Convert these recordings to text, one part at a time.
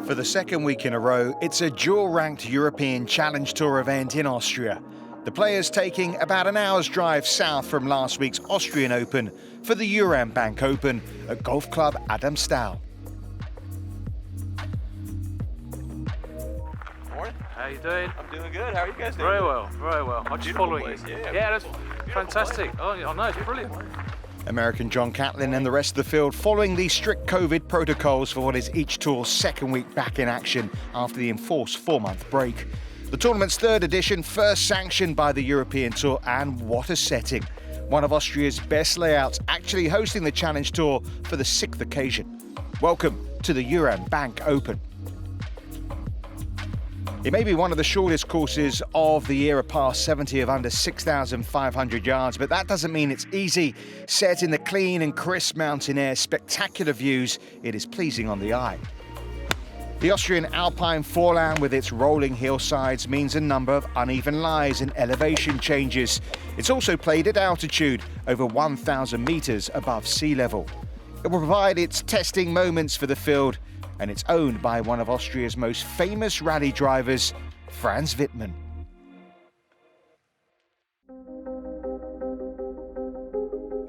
For the second week in a row, it's a dual-ranked European Challenge Tour event in Austria. The players taking about an hour's drive south from last week's Austrian Open for the Euram Bank Open at Golf Club Adam Staal. Morning. How you doing? I'm doing good. How are you guys doing? Very well, very well. I'm just following you. Yeah, that's fantastic. Oh, no, it's brilliant. American John Catlin and the rest of the field following the strict COVID protocols for what is each tour's second week back in action after the enforced 4-month break. The tournament's third edition, first sanctioned by the European Tour, and what a setting. One of Austria's best layouts, actually hosting the Challenge Tour for the 6th occasion. Welcome to the Euram Bank Open. It may be one of the shortest courses of the year, a par 70 of under 6,500 yards, but that doesn't mean it's easy. Set in the clean and crisp mountain air, spectacular views, it is pleasing on the eye. The Austrian Alpine foreland with its rolling hillsides means a number of uneven lies and elevation changes. It's also played at altitude, over 1,000 meters above sea level. It will provide its testing moments for the field, and it's owned by one of Austria's most famous rally drivers, Franz Wittmann.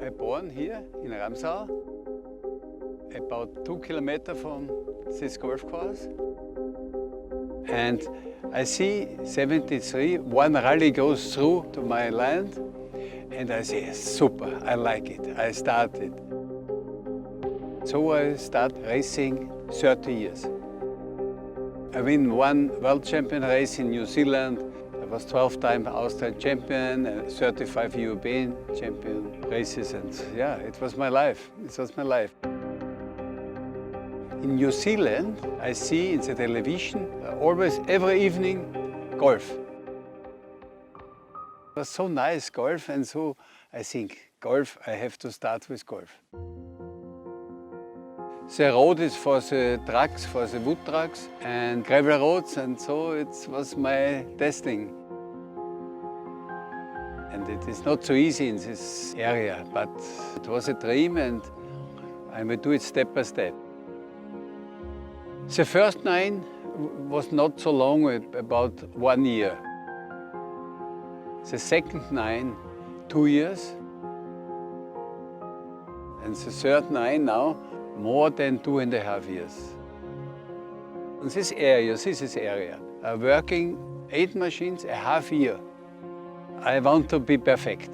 I was born here in Ramsau, about 2 kilometers from this golf course. And I see 73, one rally goes through to my land, and I say, super, I like it, I started. So I start racing 30 years. I win one world champion race in New Zealand. I was 12-time Austrian champion and 35 European champion races, and yeah, it was my life. It was my life. In New Zealand, I see in the television always every evening golf. It was so nice, golf, and so I think golf, I have to start with golf. The road is for the trucks, for the wood trucks and gravel roads, and so it was my destiny. And it is not so easy in this area, but it was a dream, and I will do it step by step. The first 9 was not so long, about 1 year. The second 9, 2 years. And the third 9 now, more than 2.5 years. In this area, I'm working 8 machines a half year. I want to be perfect.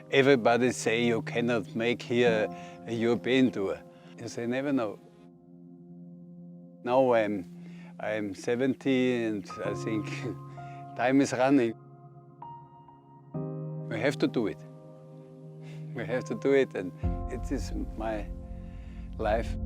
Everybody say you cannot make here a European tour. You say, never know. Now I'm 70 and I think time is running. We have to do it. We have to do it, and it is my life.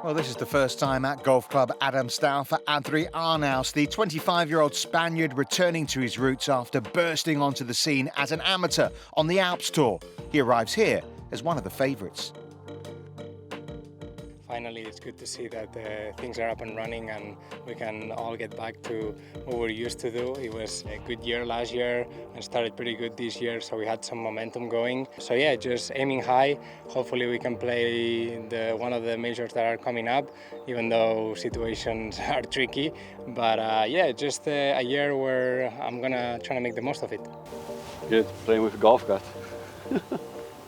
Well, this is the first time at Golf Club Adam Staal for Adri Arnaus, the 25-year-old Spaniard returning to his roots after bursting onto the scene as an amateur on the Alps Tour. He arrives here as one of the favourites. Finally, it's good to see that things are up and running and we can all get back to what we're used to do. It was a good year last year and started pretty good this year, so we had some momentum going. So yeah, just aiming high. Hopefully we can play one of the majors that are coming up, even though situations are tricky. But yeah, just a year where I'm gonna try to make the most of it. Good, playing with a golf cart.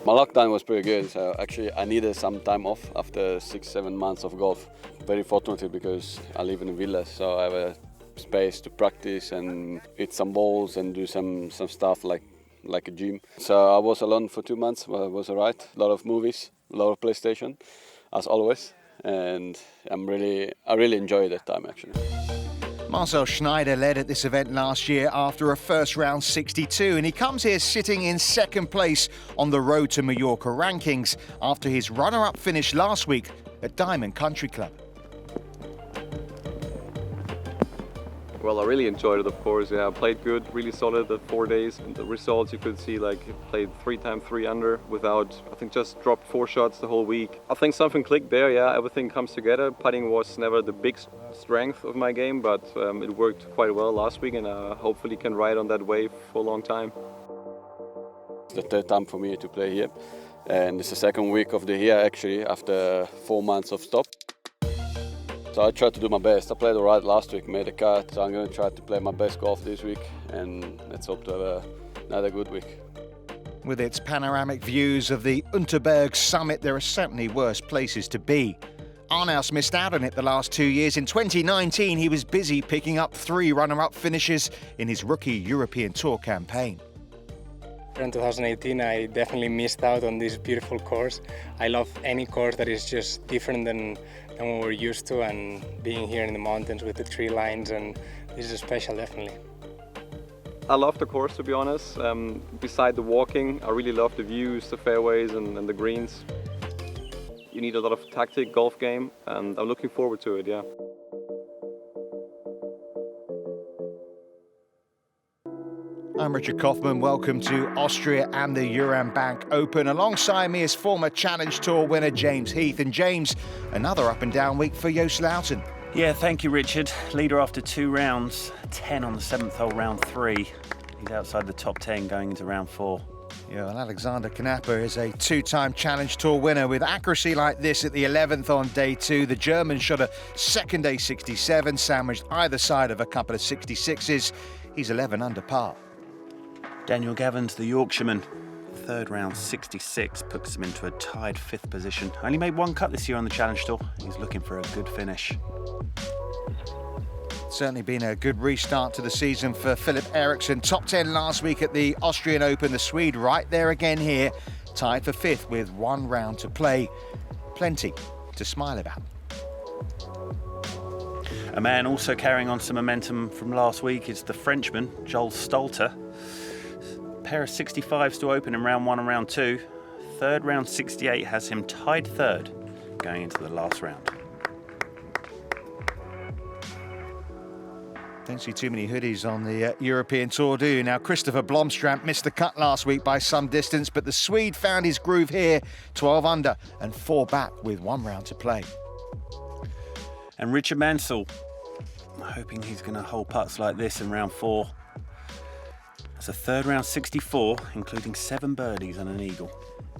My lockdown was pretty good, so actually I needed some time off after 6-7 months of golf. Very fortunate because I live in a villa, so I have a space to practice and hit some balls and do some stuff like a gym. So I was alone for 2 months, but it was alright. A lot of movies, a lot of PlayStation, as always, and I really enjoyed that time actually. Marcel Schneider led at this event last year after a first round 62, and he comes here sitting in second place on the Road to Mallorca rankings after his runner-up finish last week at Diamond Country Club. Well, I really enjoyed it, of course. Yeah, I played good, really solid the 4 days. And the results you could see, like, played 3 times 3 under without, I think, just dropped 4 shots the whole week. I think something clicked there, yeah, everything comes together. Putting was never the big strength of my game, but it worked quite well last week, and hopefully can ride on that wave for a long time. It's the third time for me to play here, And it's the second week of the year actually, after 4 months of stop. So I tried to do my best. I played all right last week, made a cut, so I'm going to try to play my best golf this week, and let's hope to have another good week. With its panoramic views of the Unterberg summit, there are certainly worse places to be. Arnaus missed out on it the last 2 years. In 2019, he was busy picking up 3 runner-up finishes in his rookie European Tour campaign. In 2018, I definitely missed out on this beautiful course. I love any course that is just different than what we're used to, and being here in the mountains with the tree lines, and this is special, definitely. I love the course, to be honest. Beside the walking, I really love the views, the fairways and the greens. You need a lot of tactic, golf game, and I'm looking forward to it, yeah. I'm Richard Kaufmann. Welcome to Austria and the Euram Bank Open. Alongside me is former Challenge Tour winner James Heath. And James, another up and down week for Joost Luiten. Yeah, thank you, Richard. Leader after 2 rounds, 10 on the 7th hole, round 3. He's outside the top 10 going into round 4. Yeah, well, Alexander Knapper is a 2-time Challenge Tour winner. With accuracy like this at the 11th on day 2, the German shot a second day 67, sandwiched either side of a couple of 66s. He's 11 under par. Daniel Gavins, the Yorkshireman, 3rd round 66, puts him into a tied 5th position. Only made 1 cut this year on the Challenge Tour. He's looking for a good finish. Certainly been a good restart to the season for Philip Eriksson. Top 10 last week at the Austrian Open. The Swede right there again here, tied for 5th with 1 round to play. Plenty to smile about. A man also carrying on some momentum from last week is the Frenchman, Joel Stolter. Pair of 65s to open in round 1 and round 2. 3rd round 68 has him tied 3rd going into the last round. Don't see too many hoodies on the European Tour, do you? Now, Christopher Blomstrand missed the cut last week by some distance, but the Swede found his groove here, 12 under and 4 back with 1 round to play. And Richard Mansell, hoping he's going to hold putts like this in round 4. It's a 3rd round 64, including 7 birdies and an eagle.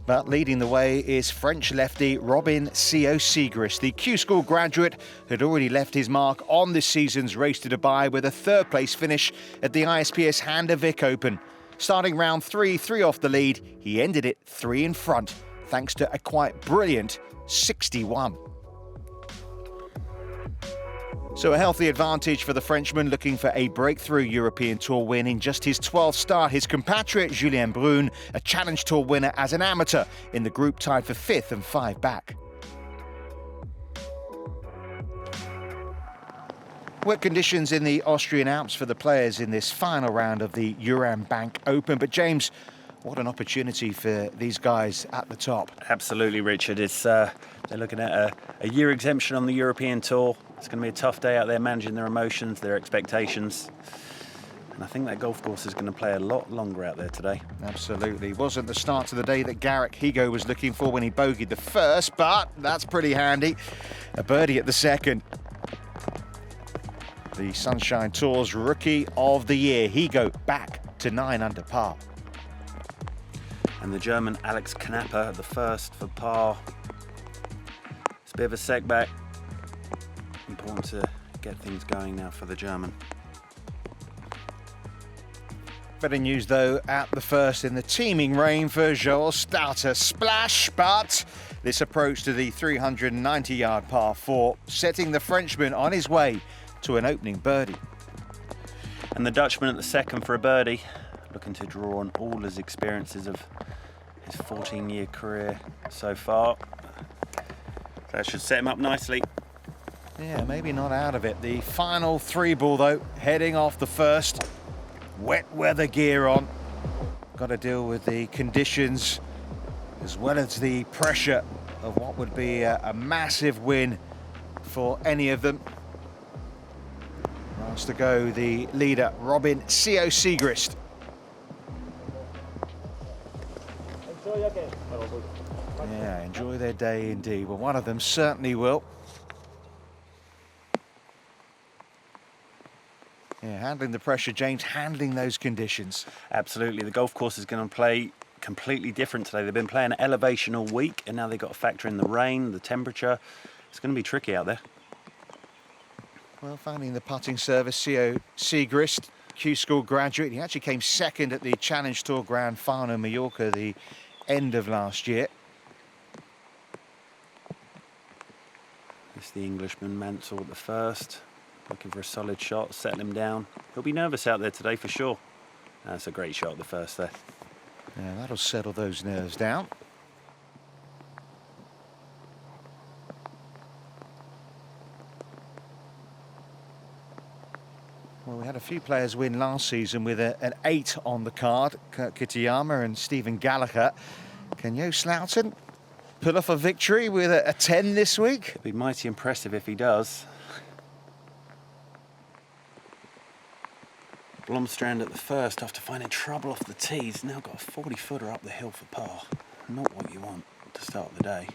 But leading the way is French lefty Robin C.O. Siegrist. The Q School graduate had already left his mark on this season's Race to Dubai with a 3rd place finish at the ISPS Hande Vic Open. Starting round 3 off the lead, he ended it 3 in front, thanks to a quite brilliant 61. So a healthy advantage for the Frenchman looking for a breakthrough European Tour win in just his 12th start. His compatriot Julien Brun, a Challenge Tour winner as an amateur, in the group tied for 5th and 5 back. Wet conditions in the Austrian Alps for the players in this final round of the Euram Bank Open. But James, what an opportunity for these guys at the top. Absolutely, Richard. It's they're looking at a year exemption on the European Tour. It's going to be a tough day out there managing their emotions, their expectations. And I think that golf course is going to play a lot longer out there today. Absolutely. Wasn't the start to the day that Garrick Higo was looking for when he bogeyed the first, but that's pretty handy. A birdie at the second. The Sunshine Tour's Rookie of the Year, Higo, back to 9 under par. And the German Alex Knapper, the first for par. It's a bit of a setback. Important to get things going now for the German. Better news though at the first in the teeming rain for Joel Stolter. Splash, but this approach to the 390-yard par 4, setting the Frenchman on his way to an opening birdie. And the Dutchman at the second for a birdie, looking to draw on all his experiences of his 14-year career so far. That should set him up nicely. Yeah, maybe not out of it. The final 3-ball though, heading off the first. Wet weather gear on. Got to deal with the conditions as well as the pressure of what would be a massive win for any of them. Last to go, the leader, Robin C.O. Siegrist. Yeah, enjoy their day indeed. Well, one of them certainly will. Yeah, handling the pressure, James, handling those conditions. Absolutely. The golf course is going to play completely different today. They've been playing elevation all week, and now they've got to factor in the rain, the temperature. It's going to be tricky out there. Well, finding the putting service, Theo Siegrist, Q School graduate. He actually came second at the Challenge Tour Grand Final in Mallorca the end of last year. It's the Englishman, Mansell at the first. Looking for a solid shot, settle him down. He'll be nervous out there today for sure. That's a great shot at the first there. Yeah, that'll settle those nerves down. Well, we had a few players win last season with an 8 on the card. Kurt Kitayama and Stephen Gallagher. Can Jo Slouten pull off a victory with a 10 this week? It'd be mighty impressive if he does. Blomstrand at the first after finding trouble off the tee. He's now got a 40-footer up the hill for par. Not what you want to start the day.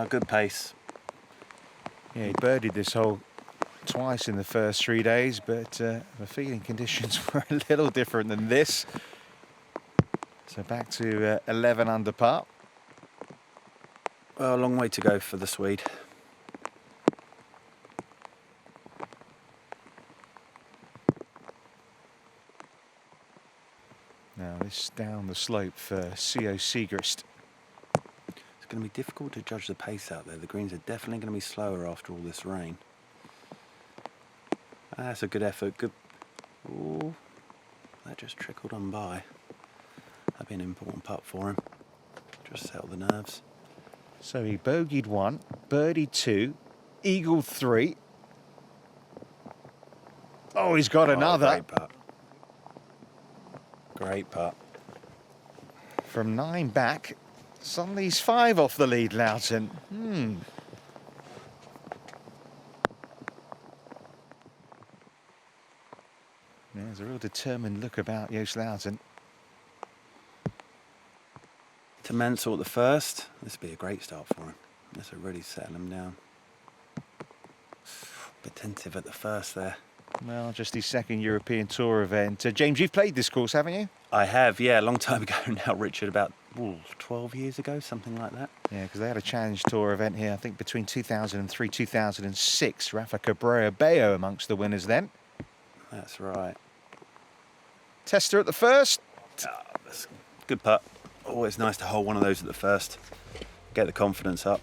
Good pace. Yeah, he birdied this hole twice in the first 3 days, but the feeling conditions were a little different than this. So back to 11 under par. Well, a long way to go for the Swede. Now this down the slope for Theo Siegrist. It's going to be difficult to judge the pace out there. The greens are definitely going to be slower after all this rain. That's a good effort. Good. Ooh, that just trickled on by. That'd be an important putt for him. Just settle the nerves. So he bogeyed 1, birdied 2, eagled 3. Oh, he's got another. Great putt. Great putt. From 9 back, suddenly he's 5 off the lead, Loughton. Yeah, there's a real determined look about Jo Slouten. To Mansell at the first. This would be a great start for him. This will really settle him down. Bit tentative at the first there. Well, just his second European Tour event. James, you've played this course, haven't you? I have, yeah, a long time ago now, Richard, about 12 years ago, something like that. Yeah, because they had a Challenge Tour event here, I think, between 2003 2006. Rafa Cabrera Bello amongst the winners then. That's right. Tester at the first. That's a good putt. Always nice to hold one of those at the first. Get the confidence up.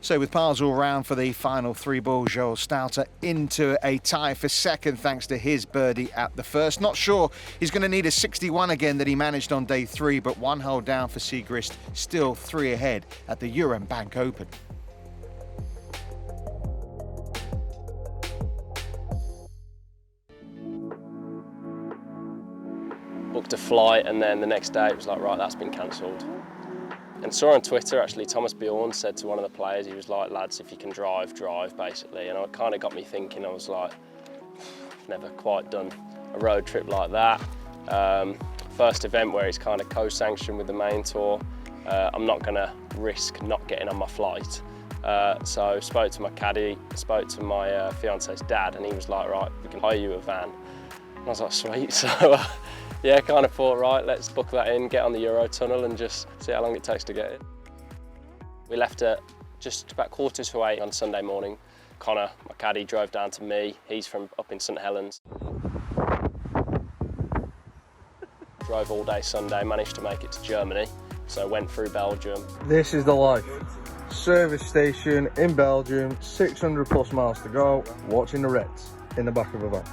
So with pars all round for the final 3 balls, Jo Slouten into a tie for second thanks to his birdie at the first. Not sure he's going to need a 61 again that he managed on day 3, but 1 hole down for Siegrist, still 3 ahead at the Euram Bank Open. Booked a flight, and then the next day it was like, right, that's been cancelled. And saw on Twitter, actually, Thomas Bjorn said to one of the players, he was like, lads, if you can drive, basically. And it kind of got me thinking, I was like, I've never quite done a road trip like that. First event where it's kind of co-sanctioned with the main tour. I'm not going to risk not getting on my flight. So spoke to my caddy, spoke to my fiance's dad, and he was like, right, we can hire you a van. And I was like, sweet. So yeah, kind of thought, right, let's book that in, get on the Eurotunnel and just see how long it takes to get it. We left at just about 7:45 on Sunday morning. Connor, my caddy, drove down to me. He's from up in St Helens. Drove all day Sunday, managed to make it to Germany. So went through Belgium. This is the life. Service station in Belgium, 600 plus miles to go, watching the Reds in the back of a van.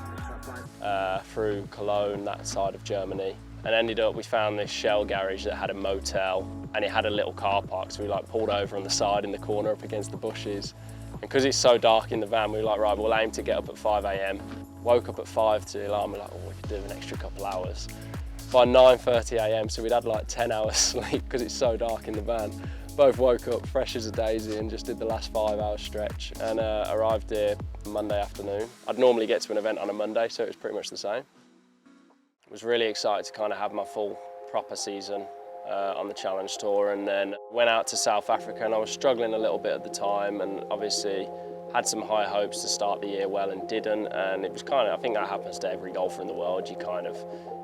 Through Cologne, that side of Germany, and ended up, we found this Shell garage that had a motel and it had a little car park, so we like pulled over on the side in the corner up against the bushes. And because it's so dark in the van, we were like, right, we'll aim to get up at 5 AM. Woke up at 5 to the alarm, we're like, oh, we could do an extra couple hours. By 9:30 AM, so we'd had like 10 hours sleep because it's so dark in the van. Both woke up fresh as a daisy and just did the last 5-hour stretch, and arrived here Monday afternoon. I'd normally get to an event on a Monday, so it was pretty much the same. I was really excited to kind of have my full proper season on the Challenge Tour, and then went out to South Africa, and I was struggling a little bit at the time, and obviously had some high hopes to start the year well and didn't, and it was kind of, I think that happens to every golfer in the world. You kind of,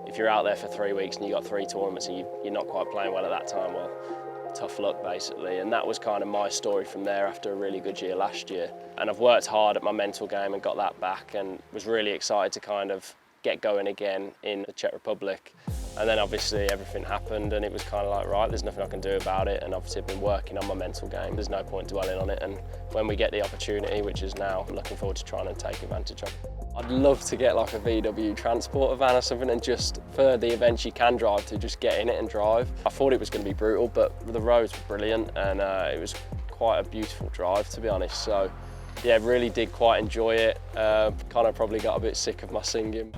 if you're out there for 3 weeks and you've got 3 tournaments and you're not quite playing well at that time, well, tough luck basically. And that was kind of my story from there after a really good year last year. And I've worked hard at my mental game and got that back, and was really excited to kind of get going again in the Czech Republic. And then obviously everything happened, and it was kind of like, right, there's nothing I can do about it. And obviously I've been working on my mental game. There's no point dwelling on it. And when we get the opportunity, which is now, I'm looking forward to trying to take advantage of. I'd love to get like a VW transporter van or something, and just for the events you can drive to, just get in it and drive. I thought it was going to be brutal, but the roads were brilliant, and it was quite a beautiful drive, to be honest. So yeah, really did quite enjoy it. Kind of probably got a bit sick of my singing.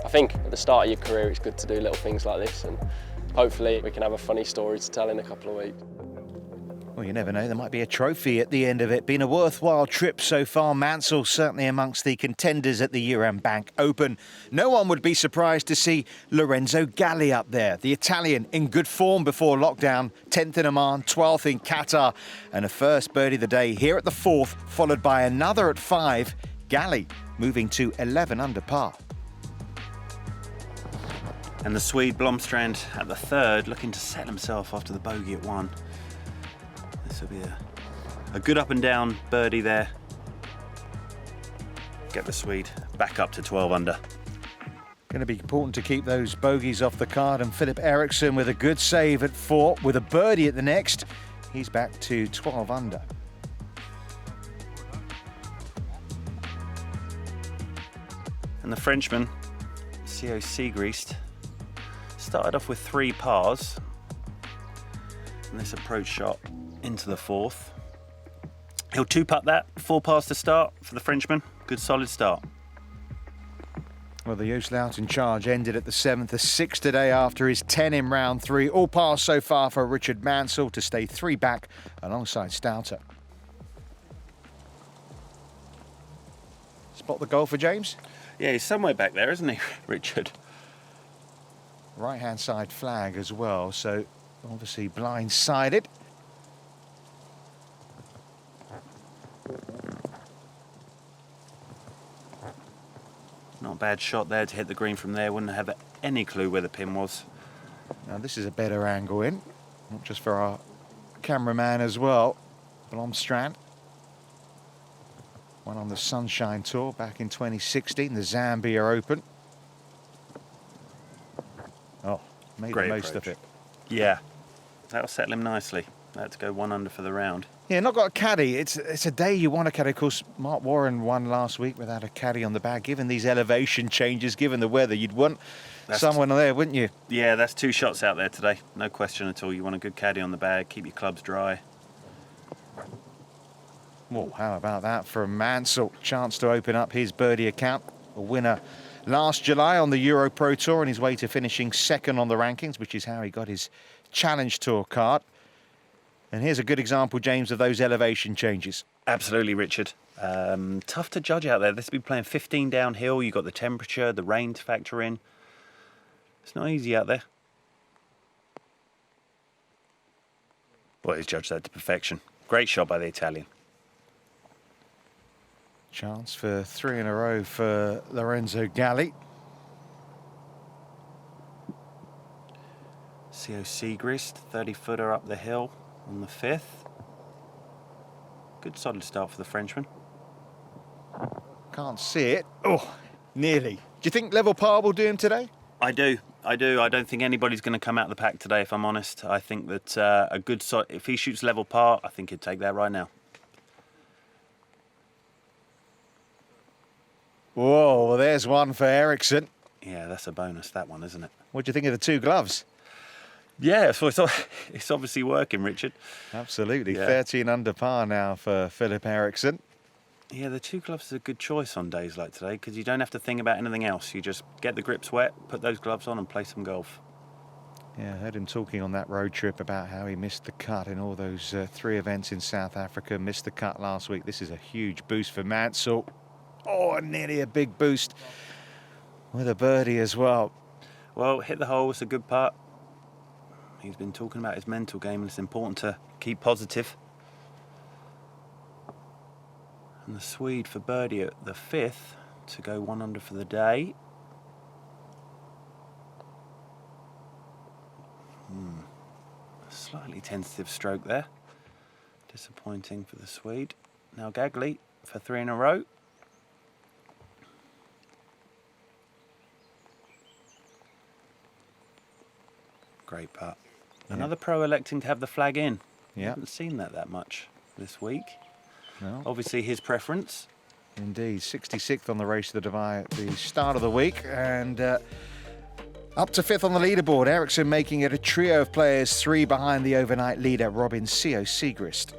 I think at the start of your career it's good to do little things like this, and hopefully we can have a funny story to tell in a couple of weeks. Well, you never know, there might be a trophy at the end of it. Been a worthwhile trip so far. Mansell certainly amongst the contenders at the Euram Bank Open. No one would be surprised to see Lorenzo Galli up there. The Italian in good form before lockdown. 10th in Oman, 12th in Qatar. And a first birdie of the day here at the 4th, followed by another at 5. Galli moving to 11 under par. And the Swede Blomstrand at the 3rd, looking to set himself after the bogey at 1. This will be a good up and down birdie there. Get the Swede back up to 12 under. Going to be important to keep those bogeys off the card, and Philip Eriksson with a good save at 4 with a birdie at the next. He's back to 12 under. And the Frenchman, CO Seagreast, started off with 3 pars. And this approach shot into the 4th. He'll 2-putt that, 4 pars to start for the Frenchman. Good solid start. Well, the Joost Luiten charge ended at the 7th, the 6th today after his 10 in round 3. All pars so far for Richard Mansell to stay 3 back alongside Stouter. Spot the golfer, James? Yeah, he's somewhere back there, isn't he, Richard? Right-hand side flag as well, so obviously blindsided. Not a bad shot there to hit the green from there. Wouldn't have any clue where the pin was. Now this is a better angle in, not just for our cameraman as well. Blomstrand won on the Sunshine Tour back in 2016, the Zambia Open. Oh, made Great the most approach. of it. Yeah, that'll settle him nicely. That's go 1 under for the round. Yeah, not got a caddy. It's a day you want a caddy. Of course, Mark Warren won last week without a caddy on the bag. Given these elevation changes, given the weather, you'd want someone there, wouldn't you? Yeah, that's 2 shots out there today. No question at all. You want a good caddy on the bag, keep your clubs dry. Well, how about that from Mansell? Chance to open up his birdie account. A winner last July on the Euro Pro Tour, on his way to finishing 2nd on the rankings, which is how he got his Challenge Tour card. And here's a good example, James, of those elevation changes. Absolutely, Richard. Tough to judge out there. This will be playing 15 downhill. You've got the temperature, the rain to factor in. It's not easy out there. Well, he's judged that to perfection. Great shot by the Italian. Chance for 3 in a row for Lorenzo Galli. CO Seagreast, 30-footer up the hill on the 5th. Good solid start for the Frenchman. Can't see it. Oh, nearly. Do you think level par will do him today? I do. I don't think anybody's going to come out of the pack today, if I'm honest. I think that a good if he shoots level par, I think he'd take that right now. Whoa, well, there's one for Eriksson. Yeah, that's a bonus, that one, isn't it? What do you think of the 2 gloves? Yeah, so it's obviously working, Richard. Absolutely. Yeah. 13 under par now for Philip Eriksson. Yeah, the 2 gloves is a good choice on days like today because you don't have to think about anything else. You just get the grips wet, put those gloves on and play some golf. Yeah, I heard him talking on that road trip about how he missed the cut in all those 3 events in South Africa. Missed the cut last week. This is a huge boost for Mansell. Oh, nearly a big boost with a birdie as well. Well, hit the hole, it's a good putt. He's been talking about his mental game and it's important to keep positive. And the Swede for birdie at the 5th to go 1 under for the day. Slightly tentative stroke there. Disappointing for the Swede. Now Gagley for 3 in a row. Great putt. Yeah. Another pro electing to have the flag in. Yeah. Haven't seen that much this week. No. Obviously his preference. Indeed, 66th on the race to the Dubai at the start of the week, and up to 5th on the leaderboard. Ericsson making it a trio of players, 3 behind the overnight leader, Robin C.O. Siegrist.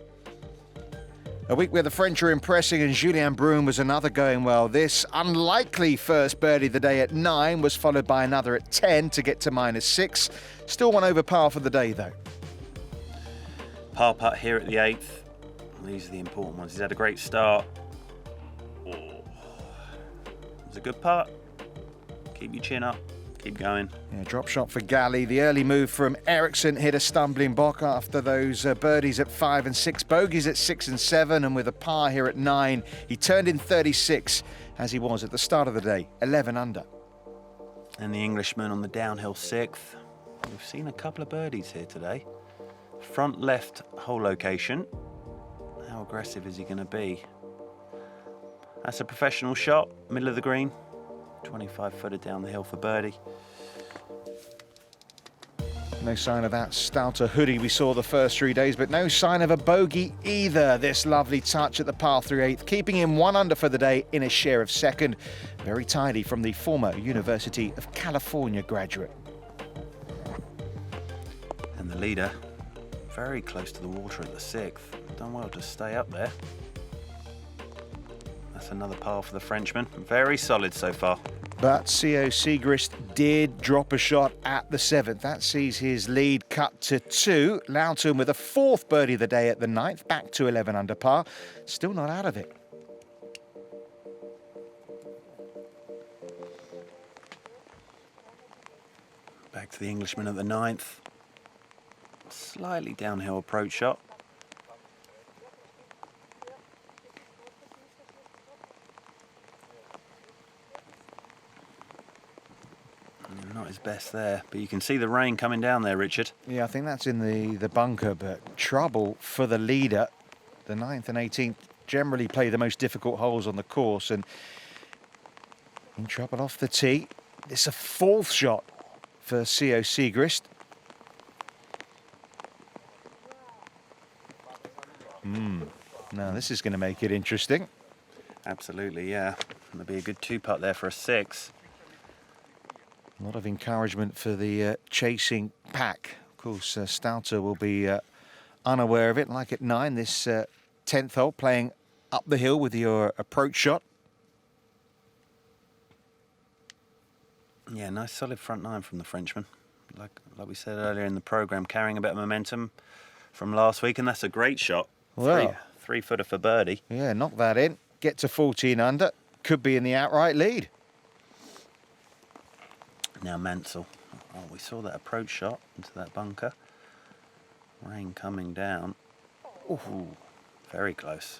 A week where the French were impressing and Julien Brune was another going well. This unlikely first birdie of the day at 9 was followed by another at 10 to get to -6. Still 1 over par for the day though. Par putt here at the 8th. These are the important ones. He's had a great start. Oh. It's a good putt. Keep your chin up. Keep going. Yeah, drop shot for Galley. The early move from Ericsson hit a stumbling block after those birdies at 5 and 6, bogeys at 6 and 7, and with a par here at 9, he turned in 36 as he was at the start of the day, 11 under. And the Englishman on the downhill 6th. We've seen a couple of birdies here today. Front left hole location. How aggressive is he going to be? That's a professional shot, middle of the green. 25-footer down the hill for birdie. No sign of that Stouter hoodie we saw the first 3 days, but no sign of a bogey either. This lovely touch at the par 3/8, keeping him 1 under for the day in a share of 2nd. Very tidy from the former University of California graduate. And the leader, very close to the water at the 6th. Done well to stay up there. That's another par for the Frenchman. Very solid so far. But C.O. Siegrist did drop a shot at the 7th. That sees his lead cut to 2. Loughton with a 4th birdie of the day at the 9th, back to 11 under par. Still not out of it. Back to the Englishman at the 9th. Slightly downhill approach shot. Not his best there, but you can see the rain coming down there, Richard. Yeah, I think that's in the bunker, but trouble for the leader. The 9th and 18th generally play the most difficult holes on the course, and in trouble off the tee. It's a 4th shot for C.O. Siegrist. Now this is going to make it interesting. Absolutely, yeah. There'll be a good 2-putt there for a 6. A lot of encouragement for the chasing pack. Of course, Stouter will be unaware of it, like at 9, this 10th hole, playing up the hill with your approach shot. Yeah, nice solid front 9 from the Frenchman. Like we said earlier in the programme, carrying a bit of momentum from last week, and that's a great shot. Well, 3-footer for birdie. Yeah, knock that in. Get to 14 under. Could be in the outright lead. Now Mansell. Oh, we saw that approach shot into that bunker. Rain coming down. Ooh, very close.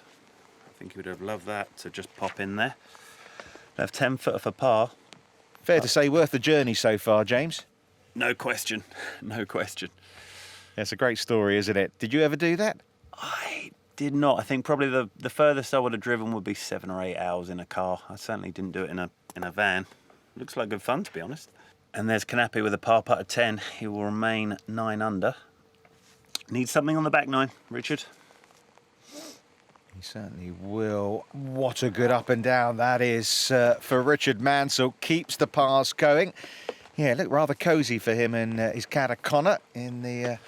I think he would have loved that to just pop in there. Left 10-footer for par. Fair to say, worth the journey so far, James. No question. No question. That's a great story, isn't it? Did you ever do that? I did not. I think probably the furthest I would have driven would be 7 or 8 hours in a car. I certainly didn't do it in a van. Looks like good fun, to be honest. And there's Knappe with a par putt of 10. He will remain 9 under. Needs something on the back 9, Richard. He certainly will. What a good up and down that is for Richard Mansell. Keeps the pars going. Yeah, looked rather cosy for him and his cat Connor in the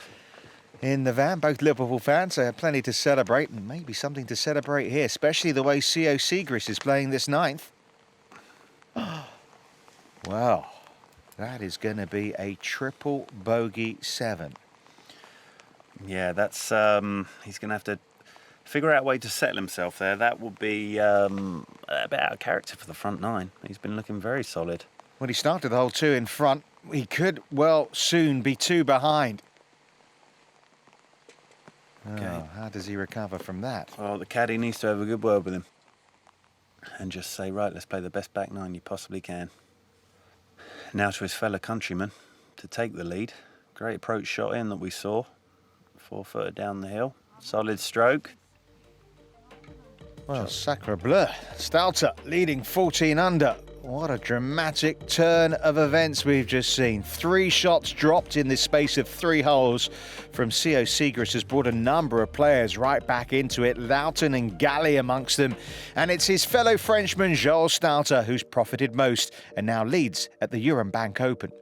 van. Both Liverpool fans, so plenty to celebrate, and maybe something to celebrate here, especially the way C.O. Siegrist is playing this 9th. Wow, that is going to be a triple bogey 7. Yeah, that's he's going to have to figure out a way to settle himself there. That will be a bit out of character for the front 9. He's been looking very solid. When he started the hole 2 in front, he could well soon be 2 behind. Okay. Oh, how does he recover from that? Well, the caddy needs to have a good word with him. and just say, right, let's play the best back nine you possibly can. Now to his fellow countryman to take the lead. Great approach shot in that we saw. 4-footer down the hill. Solid stroke. Well, sacre bleu. Stalter leading 14 under. What a dramatic turn of events we've just seen. 3 shots dropped in this space of 3 holes from CO Siegrist has brought a number of players right back into it, Loughton and Galley amongst them. And it's his fellow Frenchman, Jules Stalter, who's profited most and now leads at the Euram Bank Open.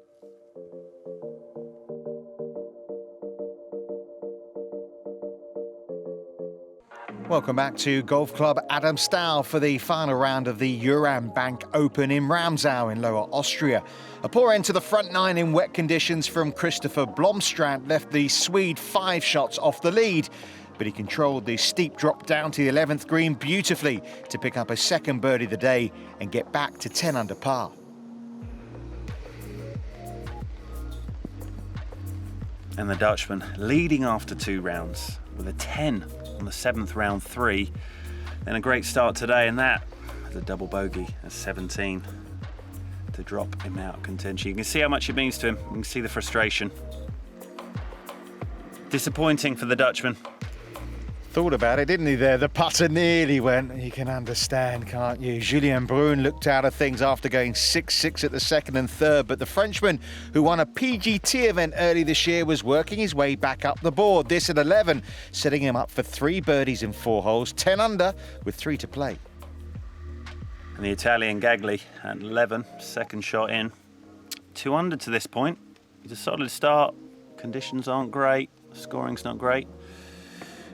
Welcome back to Golf Club Adam Stahl for the final round of the Euram Bank Open in Ramsau in Lower Austria. A poor end to the front nine in wet conditions from Christopher Blomstrand left the Swede 5 shots off the lead, but he controlled the steep drop down to the 11th green beautifully to pick up a second birdie of the day and get back to 10 under par. And the Dutchman leading after 2 rounds with a 10 on the 7th round 3. Then a great start today, and that is a double bogey at 17 to drop him out of contention. You can see how much it means to him. You can see the frustration. Disappointing for the Dutchman. Thought about it, didn't he, there? The putter nearly went. You can understand, can't you? Julien Brun looked out of things after going 6-6 at the second and third, but the Frenchman, who won a PGT event early this year, was working his way back up the board. This at 11, setting him up for 3 birdies in 4 holes, 10 under with 3 to play. And the Italian Gagli at 11, second shot in. 2 under to this point. It's a solid start. Conditions aren't great. Scoring's not great.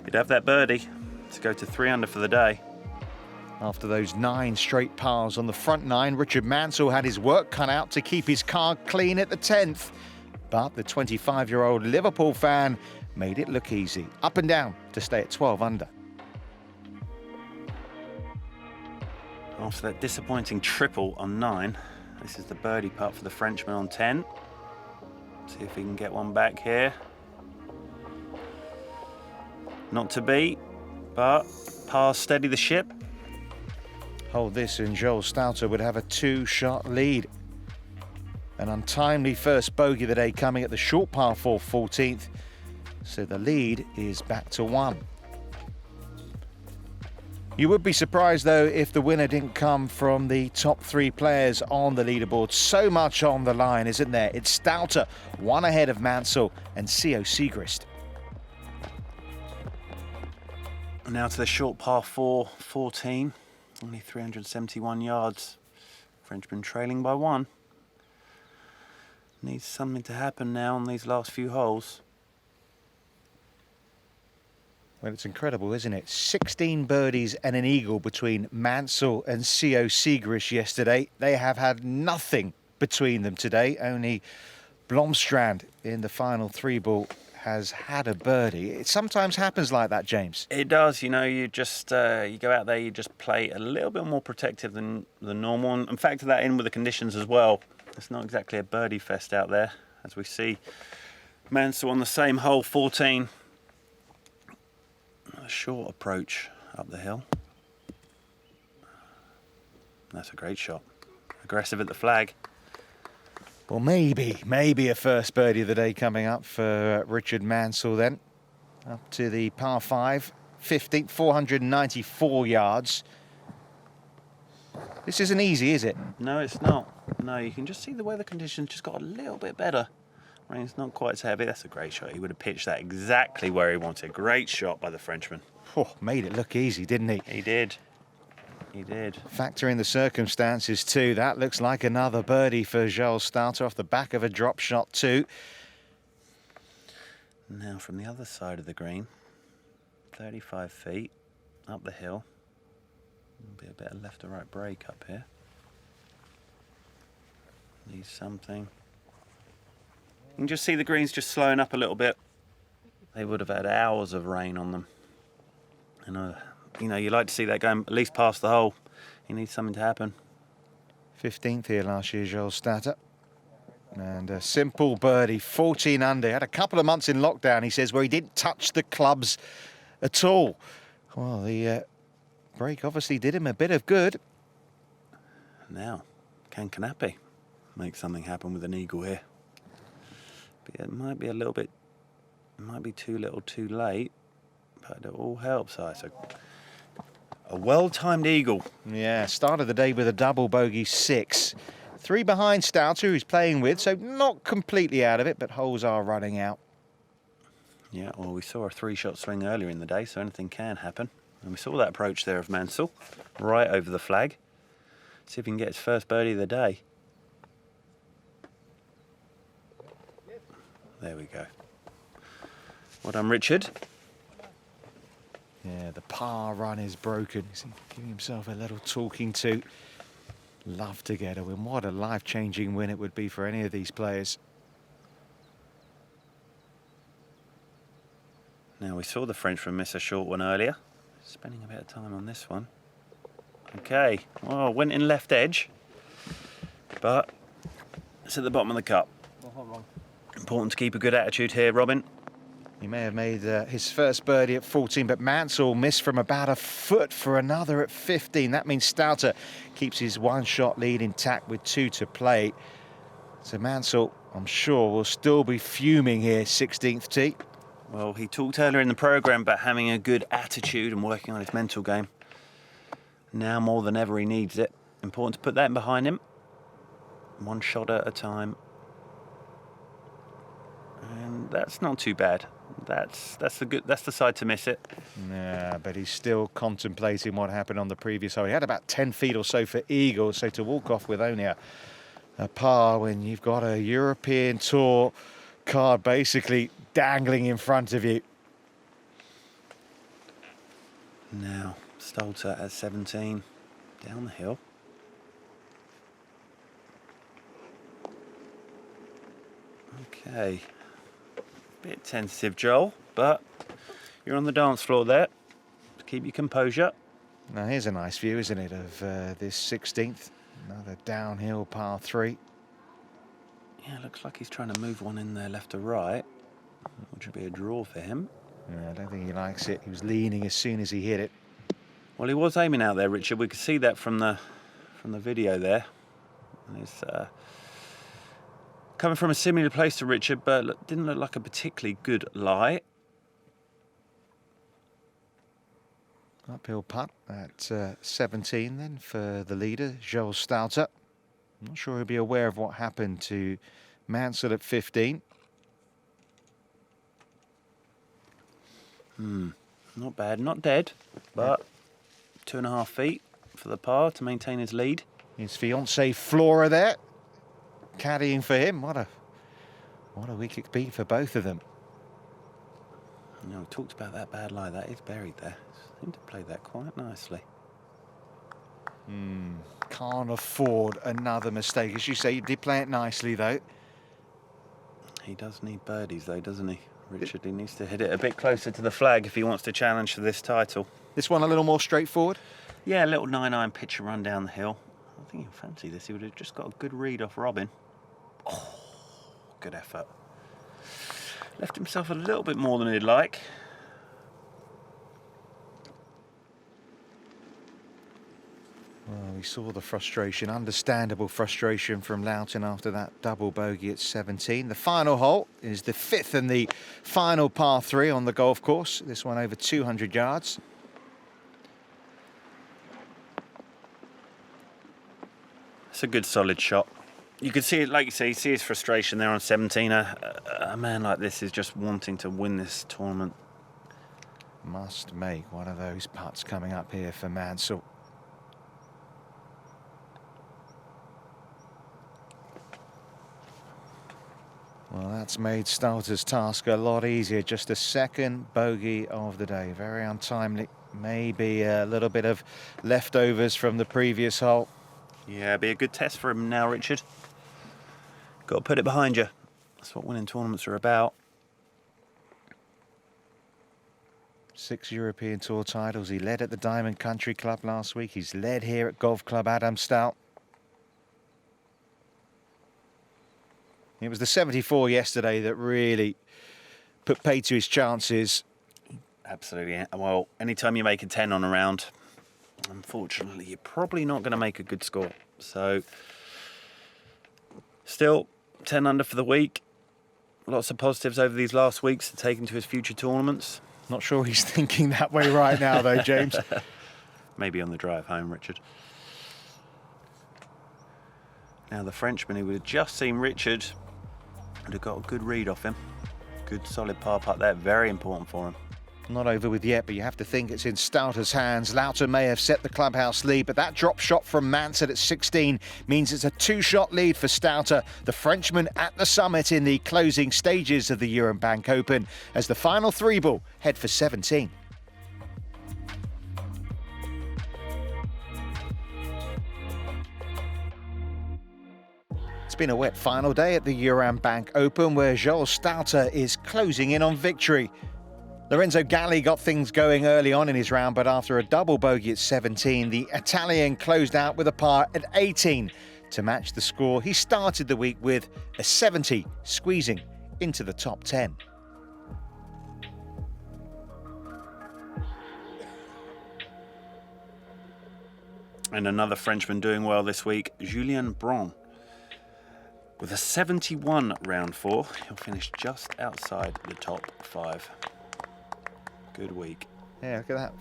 He'd have that birdie to go to 3 under for the day. After those 9 straight pars on the front 9, Richard Mansell had his work cut out to keep his card clean at the 10th. But the 25-year-old Liverpool fan made it look easy, up and down to stay at 12 under. After that disappointing triple on 9, this is the birdie putt for the Frenchman on 10. See if he can get one back here. Not to beat, but par steady the ship. Hold this and Jules Stalter would have a 2-shot lead. An untimely first bogey of the day coming at the short par 4 14th, so the lead is back to 1. You would be surprised though if the winner didn't come from the top 3 players on the leaderboard. So much on the line, isn't there? It's Stalter, 1 ahead of Mansell and CO Siegrist. Now to the short par 4 14, only 371 yards. Frenchman trailing by 1. Needs something to happen now on these last few holes. Well, it's incredible, isn't it? 16 birdies and an eagle between Mansell and CO Siegrist yesterday. They have had nothing between them today. Only Blomstrand in the final 3-ball has had a birdie. It sometimes happens like that, James. It does, you know, you just you go out there, you just play a little bit more protective than normal, and factor that in with the conditions as well. It's not exactly a birdie fest out there, as we see Mansell on the same hole, 14. A short approach up the hill. That's a great shot. Aggressive at the flag. Well, maybe a first birdie of the day coming up for Richard Mansell then. Up to the par 5, 15th, 494 yards. This isn't easy, is it? No, it's not. No, you can just see the weather conditions just got a little bit better. Rain's not quite so heavy. That's a great shot. He would have pitched that exactly where he wanted. Great shot by the Frenchman. Oh, made it look easy, didn't he? He did. He did. Factor in the circumstances too. That looks like another birdie for Jules Stalter off the back of a drop shot too. Now from the other side of the green, 35 feet up the hill. There'll be a bit of left to right break up here. Needs something. You can just see the greens just slowing up a little bit. They would have had hours of rain on them. And you know, you like to see that going at least past the hole. He needs something to happen. 15th here last year, Jules Stalter. And a simple birdie, 14 under. He had a couple of months in lockdown, he says, where he didn't touch the clubs at all. Well, the break obviously did him a bit of good. Now, can Knappe make something happen with an eagle here? But it might be a little bit, it might be too little too late, but it all helps. So a well-timed eagle. Yeah, started the day with a double bogey 6. 3 behind Stouter, who's playing with, so not completely out of it, but holes are running out. Yeah, well, we saw a 3-shot swing earlier in the day, so anything can happen. And we saw that approach there of Mansell, right over the flag. See if he can get his first birdie of the day. There we go. Well done, Richard. Yeah, the par run is broken. He's giving himself a little talking to. Love to get a win. What a life-changing win it would be for any of these players. Now, we saw the Frenchman miss a short one earlier. Spending a bit of time on this one. Okay, well, went in left edge, but it's at the bottom of the cup. Important to keep a good attitude here, Robin. He may have made his first birdie at 14, but Mansell missed from about a foot for another at 15. That means Stouter keeps his 1-shot lead intact with 2 to play. So Mansell, I'm sure, will still be fuming here, 16th tee. Well, he talked earlier in the programme about having a good attitude and working on his mental game. Now more than ever he needs it. Important to put that in behind him. 1 shot at a time. And that's not too bad. That's the side to miss it. Yeah, but he's still contemplating what happened on the previous hole. He had about 10 feet or so for eagle, so to walk off with only a par when you've got a European Tour card basically dangling in front of you. Now, Stolter at 17, down the hill. Okay. Bit tentative, Joel, but you're on the dance floor there. Keep your composure. Now here's a nice view, isn't it, of this 16th. Another downhill par 3. Yeah, looks like he's trying to move one in there left to right, which would be a draw for him. Yeah, I don't think he likes it. He was leaning as soon as he hit it. Well, he was aiming out there, Richard. We could see that from the video there. And it's coming from a similar place to Richard, but didn't look like a particularly good lie. Uphill putt at 17 then for the leader, Joel Stouter. I'm not sure he'll be aware of what happened to Mansell at 15. Not bad, not dead, but 2.5 feet for the par to maintain his lead. His fiancée Flora there, caddying for him. What a week it be for both of them. You know, we talked about that bad lie. That is buried there. Seemed to play that quite nicely. Can't afford another mistake. As you say, he did play it nicely though. He does need birdies though, doesn't he? Richard, he needs to hit it a bit closer to the flag if he wants to challenge for this title. This one a little more straightforward? Yeah, a little 9-iron pitch and run down the hill. I think he'll fancy this. He would have just got a good read off Robin. Oh, good effort. Left himself a little bit more than he'd like. Well, we saw the frustration, understandable frustration from Loughton after that double bogey at 17. The final hole is the 5th and the final par 3 on the golf course. This one over 200 yards. It's a good solid shot. You can see it, like you say, you see his frustration there on 17. A man like this is just wanting to win this tournament. Must make one of those putts coming up here for Mansell. Well, that's made Stouter's task a lot easier. Just a second bogey of the day. Very untimely. Maybe a little bit of leftovers from the previous hole. Yeah, be a good test for him now, Richard. Got to put it behind you. That's what winning tournaments are about. 6 European Tour titles. He led at the Diamond Country Club last week. He's led here at Golf Club Adam Stout. It was the 74 yesterday that really put paid to his chances. Absolutely. Well, anytime you make a 10 on a round, unfortunately, you're probably not going to make a good score. So, still 10 under for the week. Lots of positives over these last weeks to take into his future tournaments. Not sure he's thinking that way right now, though, James. Maybe on the drive home, Richard. Now the Frenchman who would have just seen Richard would have got a good read off him. Good solid par putt there, very important for him. Not over with yet, but you have to think it's in Stouter's hands. Loughton may have set the clubhouse lead, but that drop shot from Mansell at 16 means it's a 2-shot lead for Stouter, the Frenchman at the summit in the closing stages of the Euram Bank Open, as the final 3-ball head for 17. It's been a wet final day at the Euram Bank Open, where Joel Stouter is closing in on victory. Lorenzo Galli got things going early on in his round, but after a double bogey at 17, the Italian closed out with a par at 18 to match the score he started the week with, a 70, squeezing into the top 10. And another Frenchman doing well this week, Julien Bron. With a 71 round 4, he'll finish just outside the top 5. Good week. Yeah, look at that.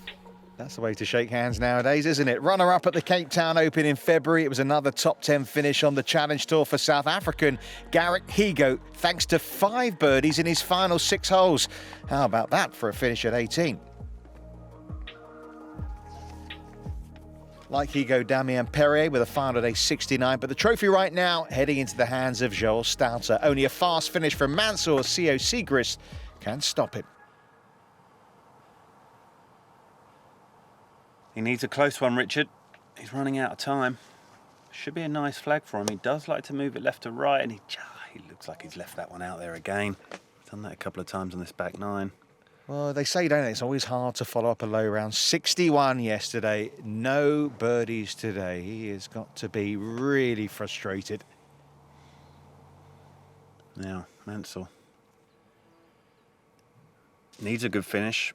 That's the way to shake hands nowadays, isn't it? Runner-up at the Cape Town Open in February. It was another top 10 finish on the Challenge Tour for South African Garrick Higo, thanks to 5 birdies in his final 6 holes. How about that for a finish at 18? Like Higo, Damien Perrier with a final day 69, but the trophy right now heading into the hands of Joel Stouter. Only a fast finish from Mansell or CO Siegrist can stop him. He needs a close one, Richard. He's running out of time. Should be a nice flag for him. He does like to move it left to right, and he looks like he's left that one out there again. Done that a couple of times on this back 9. Well, they say, don't they, it's always hard to follow up a low round. 61 yesterday, no birdies today. He has got to be really frustrated. Now, Mansell needs a good finish.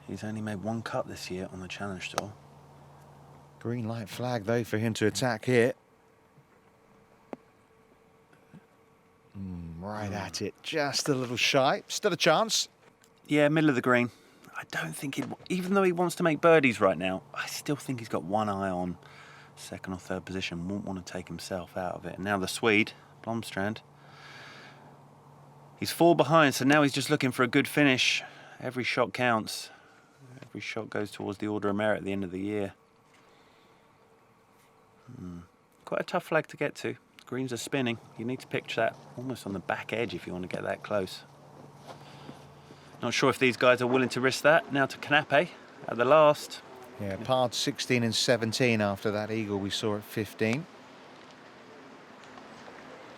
He's only made 1 cut this year on the Challenge Tour. Green light flag, though, for him to attack here. Right at it, just a little shy. Still a chance. Yeah, middle of the green. I don't think even though he wants to make birdies right now, I still think he's got one eye on 2nd or 3rd position. Won't want to take himself out of it. And now the Swede, Blomstrand. He's 4 behind, so now he's just looking for a good finish. Every shot counts. Every shot goes towards the Order of Merit at the end of the year. Quite a tough flag to get to. Greens are spinning. You need to pitch that almost on the back edge if you want to get that close. Not sure if these guys are willing to risk that. Now to Knappe at the last. Yeah, parred 16 and 17 after that eagle we saw at 15.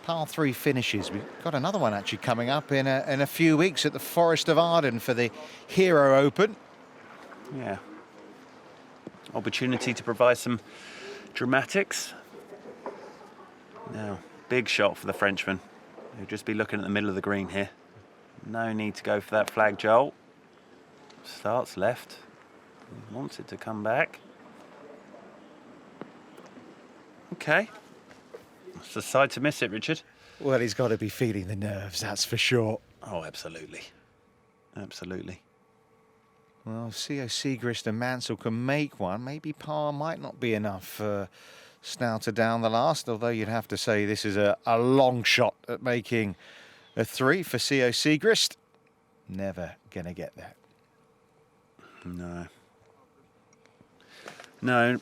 Par 3 finishes. We've got another one actually coming up in a few weeks at the Forest of Arden for the Hero Open. Yeah. Opportunity to provide some dramatics. Now, big shot for the Frenchman. He'll just be looking at the middle of the green here. No need to go for that flag, Joel. Starts left. He wants it to come back. Okay. It's the side to miss it, Richard. Well, he's got to be feeling the nerves, that's for sure. Oh, absolutely. Absolutely. Well, CO Siegrist and Mansell can make one. Maybe par might not be enough for Stouter down the last, although you'd have to say this is a long shot at making a 3 for CO Siegrist. Never going to get that. No. No.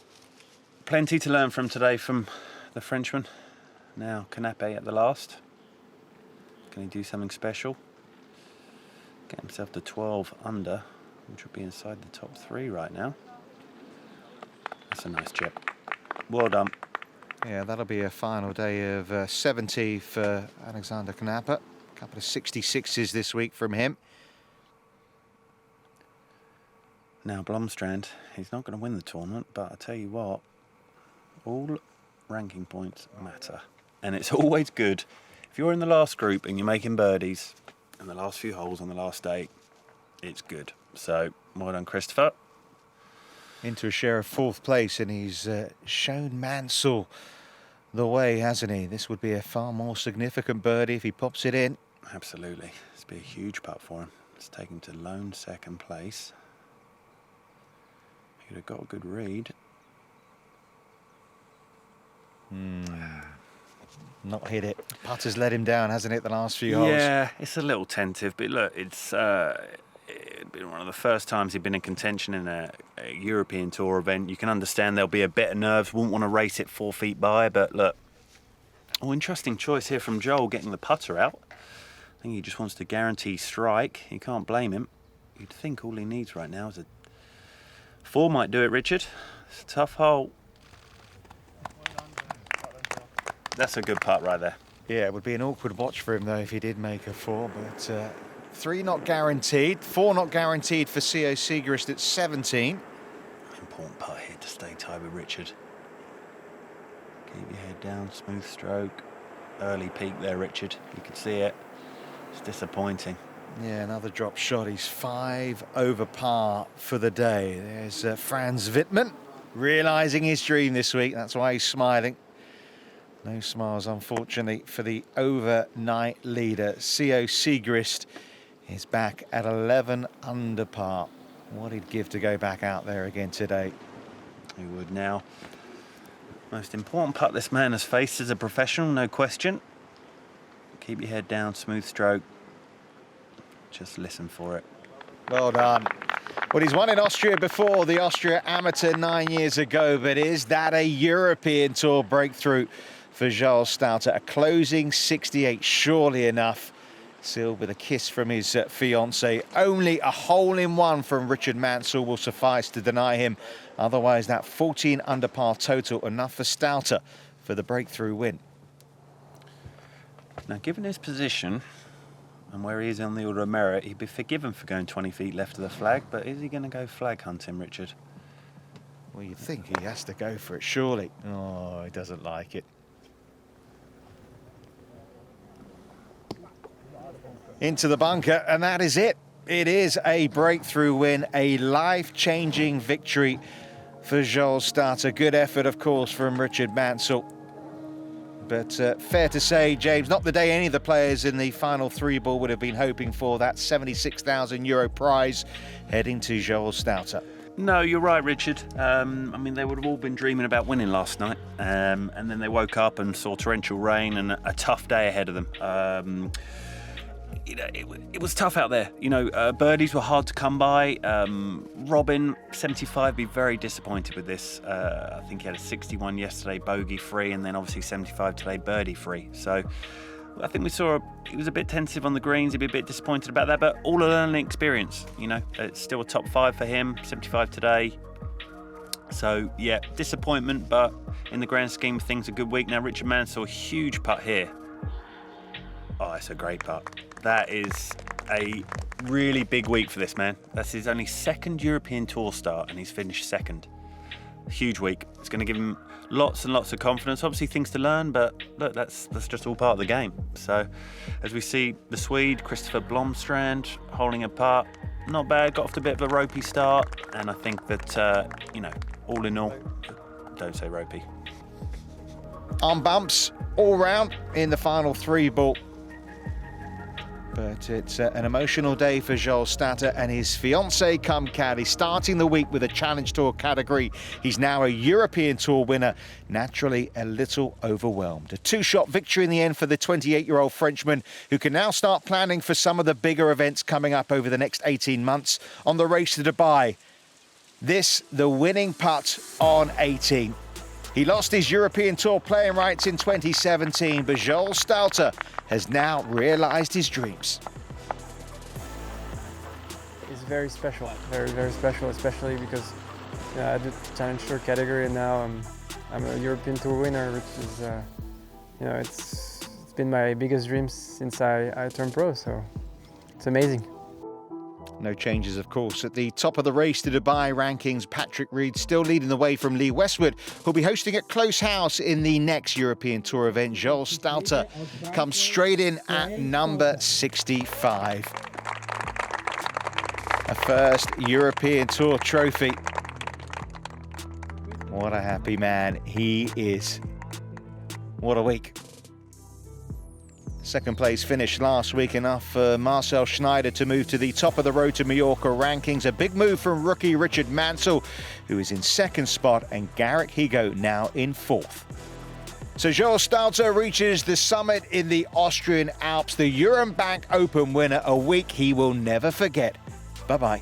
Plenty to learn from today from the Frenchman. Now, Knappe at the last. Can he do something special? Get himself to 12 under, which would be inside the top 3 right now. That's a nice chip. Well done. Yeah, that'll be a final day of 70 for Alexander Knappe. A couple of 66s this week from him. Now, Blomstrand, he's not going to win the tournament, but I tell you what, all ranking points matter. And it's always good. If you're in the last group and you're making birdies in the last few holes on the last day, it's good. So, well done, Christopher. into a share of 4th place, and he's shown Mansell the way, hasn't he? This would be a far more significant birdie if he pops it in. Absolutely. This would be a huge putt for him. Let's take him to lone 2nd place. He could have got a good read. Not hit it. Putter's let him down, hasn't it, the last few holes? Yeah, it's a little tentative, but look, it's it'd been one of the first times he'd been in contention in a European Tour event. You can understand there'll be a bit of nerves, wouldn't want to race it 4 feet by, but look. Oh, interesting choice here from Joel, getting the putter out. I think he just wants to guarantee strike. You can't blame him. You'd think all he needs right now is a 4 might do it, Richard. It's a tough hole. That's a good putt right there. Yeah, it would be an awkward watch for him, though, if he did make a 4. But 3 not guaranteed, 4 not guaranteed for CO Siegerist at 17. Important putt here to stay tied with Richard. Keep your head down, smooth stroke. Early peak there, Richard. You can see it. It's disappointing. Yeah, another drop shot. He's 5 over par for the day. There's Franz Wittmann realising his dream this week. That's why he's smiling. No smiles, unfortunately, for the overnight leader. CO Siegerist is back at 11 under par. What he'd give to go back out there again today. He would now. Most important putt this man has faced as a professional, no question. Keep your head down, smooth stroke. Just listen for it. Well done. Well, he's won in Austria before, the Austria Amateur 9 years ago, but is that a European Tour breakthrough for Joel Stouter? A closing 68, surely enough. Sealed with a kiss from his fiancée. Only a hole-in-one from Richard Mansell will suffice to deny him. Otherwise, that 14 under par total, enough for Stouter for the breakthrough win. Now, given his position and where he is on the order of merit, he'd be forgiven for going 20 feet left of the flag, but is he going to go flag hunting, Richard? Well, you'd think he has to go for it, surely. Oh, he doesn't like it. Into the bunker, and that is it. It is a breakthrough win, a life-changing victory for Joel Stouter. Good effort, of course, from Richard Mansell. But fair to say, James, not the day any of the players in the final 3 ball would have been hoping for that €76,000 prize heading to Joel Stouter. No, you're right, Richard. I mean, they would have all been dreaming about winning last night. And then they woke up and saw torrential rain and a tough day ahead of them. You know, it was tough out there. You know, birdies were hard to come by. Robin, 75, be very disappointed with this. I think he had a 61 yesterday, bogey free, and then obviously 75 today, birdie free. So I think we saw he was a bit tentative on the greens. He'd be a bit disappointed about that, but all a learning experience. You know, it's still a top 5 for him, 75 today. So yeah, disappointment, but in the grand scheme of things, a good week. Now Richard Mansell, huge putt here. Oh, it's a great putt. That is a really big week for this man. That's his only 2nd European Tour start, and he's finished 2nd. Huge week. It's going to give him lots and lots of confidence. Obviously things to learn, but look, that's just all part of the game. So as we see the Swede, Christopher Blomstrand, holding a putt. Not bad, got off to a bit of a ropey start, and I think that, you know, all in all, don't say ropey. Arm bumps all round in the final 3 ball. But it's an emotional day for Joel Stouter and his fiancée come caddy, starting the week with a Challenge Tour category. He's now a European Tour winner, naturally a little overwhelmed. A 2-shot victory in the end for the 28-year-old Frenchman, who can now start planning for some of the bigger events coming up over the next 18 months on the race to Dubai. This, the winning putt on 18. He lost his European Tour playing rights in 2017, but Joel Stouter has now realised his dreams. It's very special, very, very special, especially because I did Challenge Tour category and now I'm a European Tour winner, which is, you know, it's been my biggest dream since I turned pro, so it's amazing. No changes, of course. At the top of the race to Dubai rankings, Patrick Reed still leading the way from Lee Westwood, who'll be hosting at close house in the next European Tour event. Joel Stouter comes straight in at number 65. A first European Tour trophy What a happy man he is. What a week. Second place finish last week, enough for Marcel Schneider to move to the top of the Road to Mallorca rankings. A big move from rookie Richard Mansell, who is in second spot, and Garrick Higo now in fourth. So Joel Stalter reaches the summit in the Austrian Alps, the Euram Bank Open winner, a week he will never forget. Bye-bye.